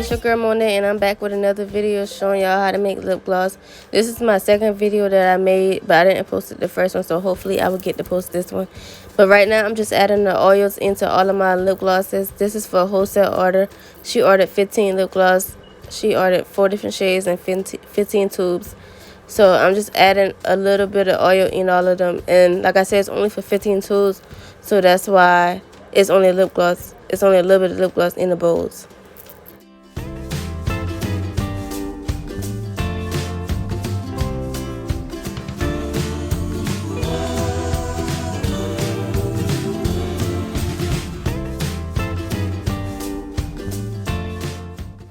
it's your girl Monae, and I'm back with another video showing y'all how to make lip gloss. This is my second video that I made, but I didn't post it the first one, so hopefully I will get to post this one. But right now I'm just adding the oils into all of my lip glosses. This is for a wholesale order. She ordered 15 lip gloss. She ordered 4 different shades and 15 tubes. So I'm just adding a little bit of oil in all of them, and like I said, it's only for 15 tubes, so that's why it's only lip gloss. It's only a little bit of lip gloss in the bowls.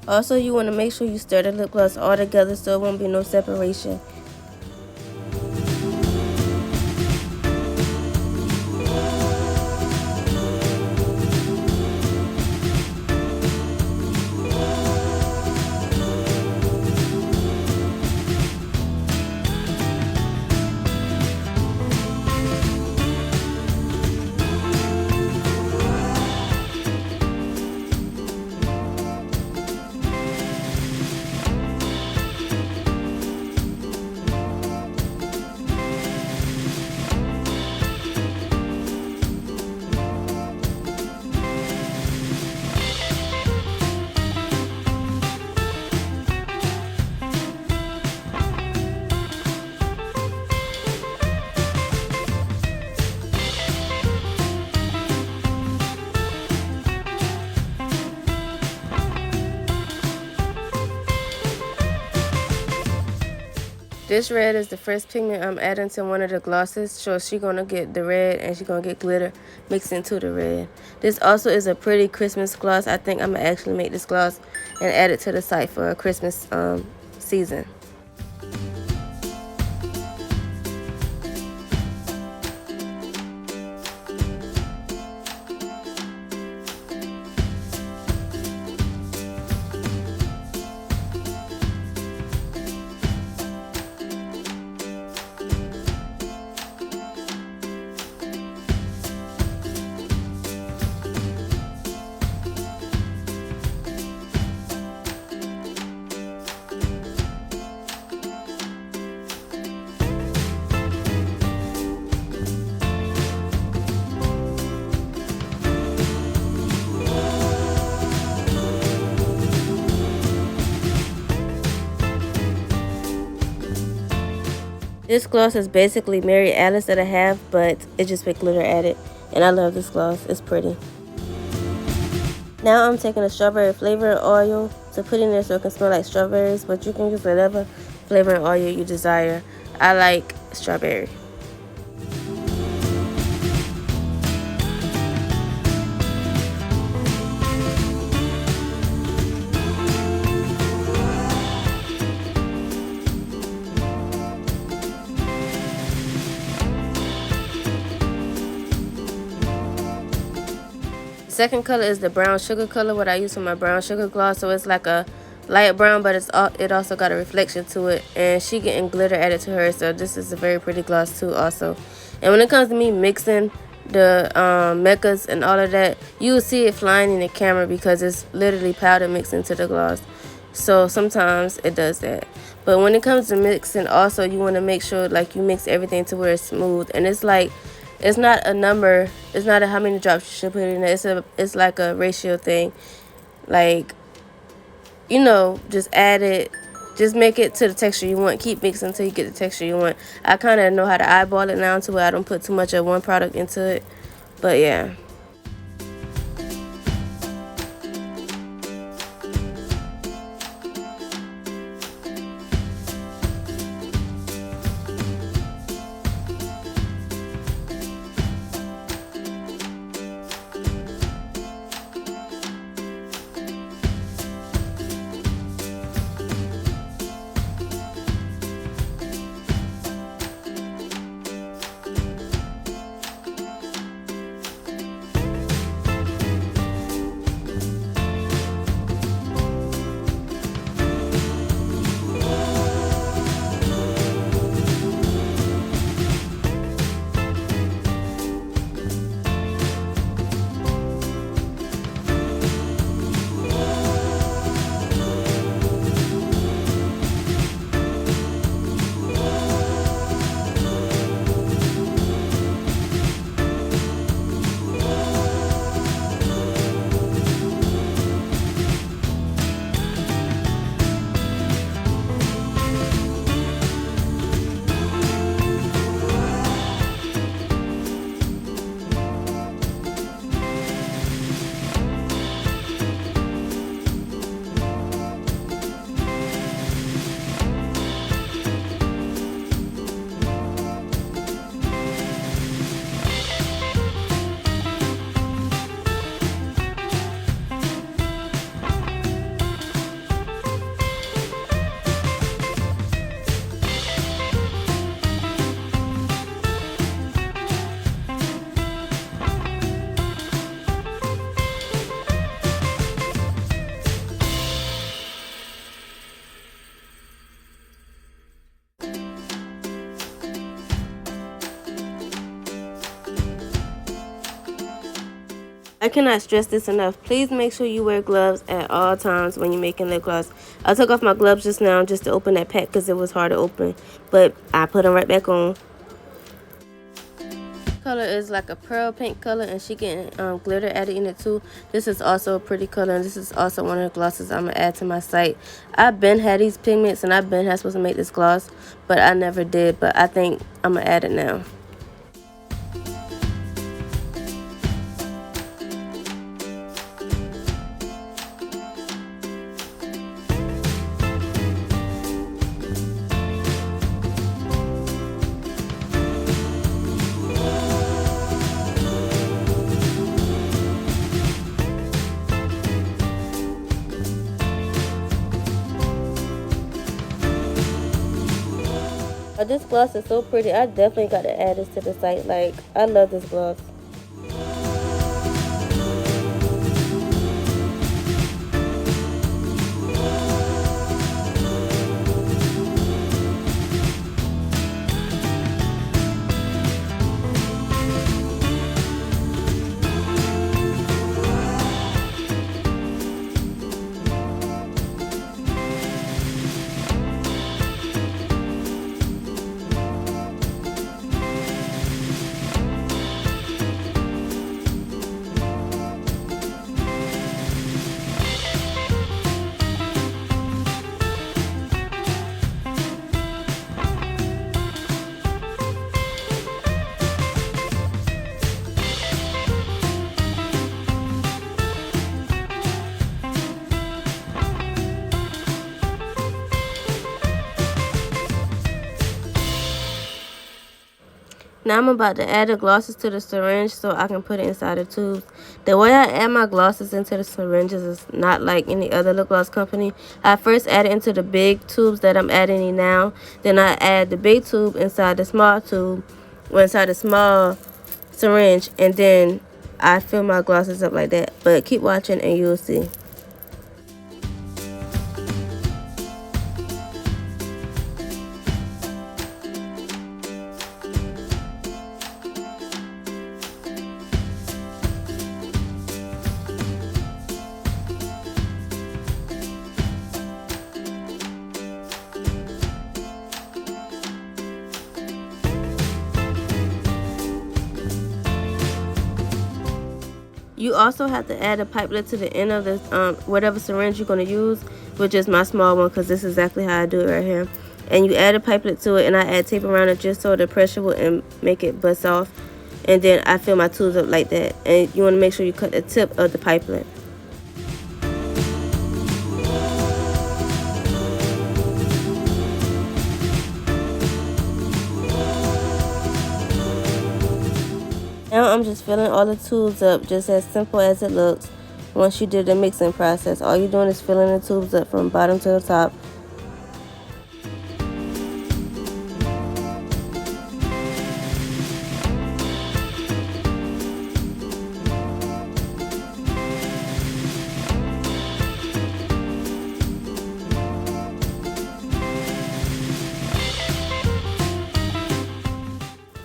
Also, you want to make sure you stir the lip gloss all together so it won't be no separation. This red is the first pigment I'm adding to one of the glosses, so she's going to get the red and she's going to get glitter mixed into the red. This also is a pretty Christmas gloss. I think I'm going to actually make this gloss and add it to the site for a Christmas season. This gloss is basically Mary Alice that I have, but it just with glitter added. And I love this gloss. It's pretty. Now I'm taking a strawberry flavoring oil to put in there so it can smell like strawberries, but you can use whatever flavoring oil you desire. I like strawberry. Second color is the brown sugar color, what I use for my brown sugar gloss. So it's like a light brown, but it also got a reflection to it, and she getting glitter added to her, so this is a very pretty gloss too also. And when it comes to me mixing the mechas and all of that, you will see it flying in the camera because it's literally powder mixed into the gloss, so sometimes it does that. But when it comes to mixing also, you want to make sure like you mix everything to where it's smooth, and it's like it's not a number, it's not a how many drops you should put in there, it's like a ratio thing. Like, you know, just add it, just make it to the texture you want. Keep mixing until you get the texture you want. I kind of know how to eyeball it now to where I don't put too much of one product into it, but yeah. I cannot stress this enough. Please make sure you wear gloves at all times when you're making lip gloss. I took off my gloves just now just to open that pack because it was hard to open. But I put them right back on. Color is like a pearl pink color, and she getting glitter added in it too. This is also a pretty color, and this is also one of the glosses I'm gonna add to my site. I've been had these pigments, and I've been had supposed to make this gloss, but I never did. But I think I'm gonna add it now. This gloss is so pretty. I definitely got to add this to the site. Like, I love this gloss. Now I'm about to add the glosses to the syringe so I can put it inside the tubes. The way I add my glosses into the syringes is not like any other lip gloss company. I first add it into the big tubes that I'm adding in now. Then I add the big tube inside the small tube, or inside the small syringe, and then I fill my glosses up like that. But keep watching and you'll see. You also have to add a pipelet to the end of the whatever syringe you're going to use, which is my small one because this is exactly how I do it right here. And you add a pipelet to it, and I add tape around it just so the pressure wouldn't make it bust off. And then I fill my tubes up like that. And you want to make sure you cut the tip of the pipelet. Now I'm just filling all the tubes up just as simple as it looks. Once you did the mixing process, all you're doing is filling the tubes up from bottom to the top.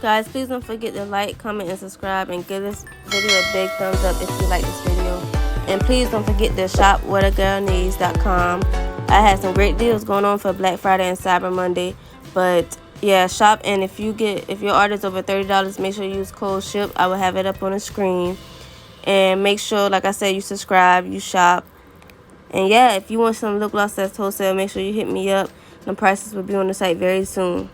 Guys, please don't forget to like, comment, and subscribe, and give this video a big thumbs up if you like this video. And please don't forget to shop WhatAGalNeeds.com. I had some great deals going on for Black Friday and Cyber Monday. But yeah, shop, and if your order is over $30, make sure you use code SHIP. I will have it up on the screen. And make sure, like I said, you subscribe, you shop. And yeah, if you want some lip gloss that's wholesale, make sure you hit me up. The prices will be on the site very soon.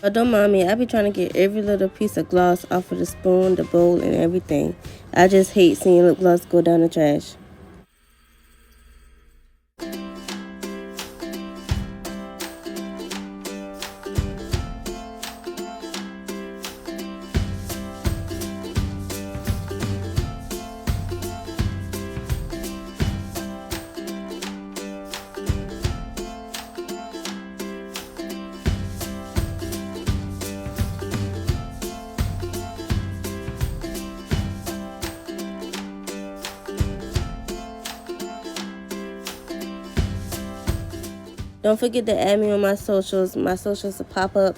But don't mind me, I be trying to get every little piece of gloss off of the spoon, the bowl, and everything. I just hate seeing lip gloss go down the trash. Don't forget to add me on my socials. My socials will pop up.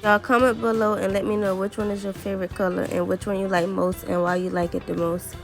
Y'all comment below and let me know which one is your favorite color and which one you like most and why you like it the most.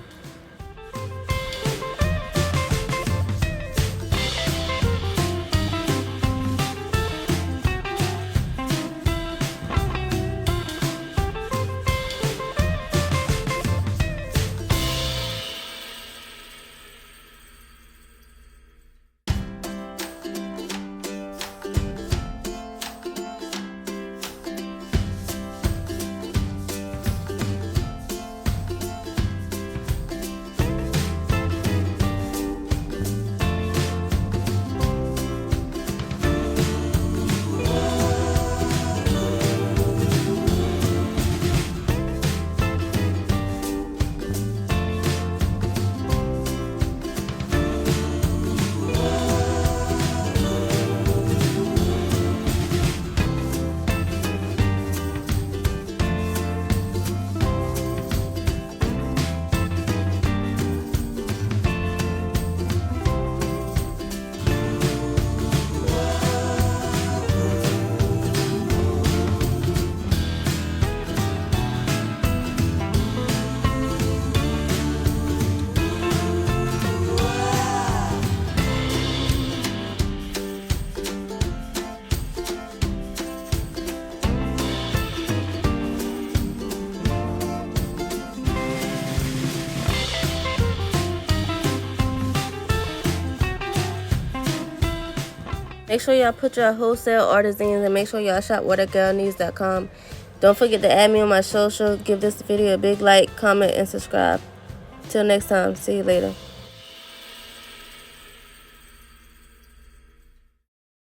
Make sure y'all put your wholesale orders in and make sure y'all shop WhatAGalNeeds.com. Don't forget to add me on my social. Give this video a big like, comment, and subscribe. Till next time. See you later.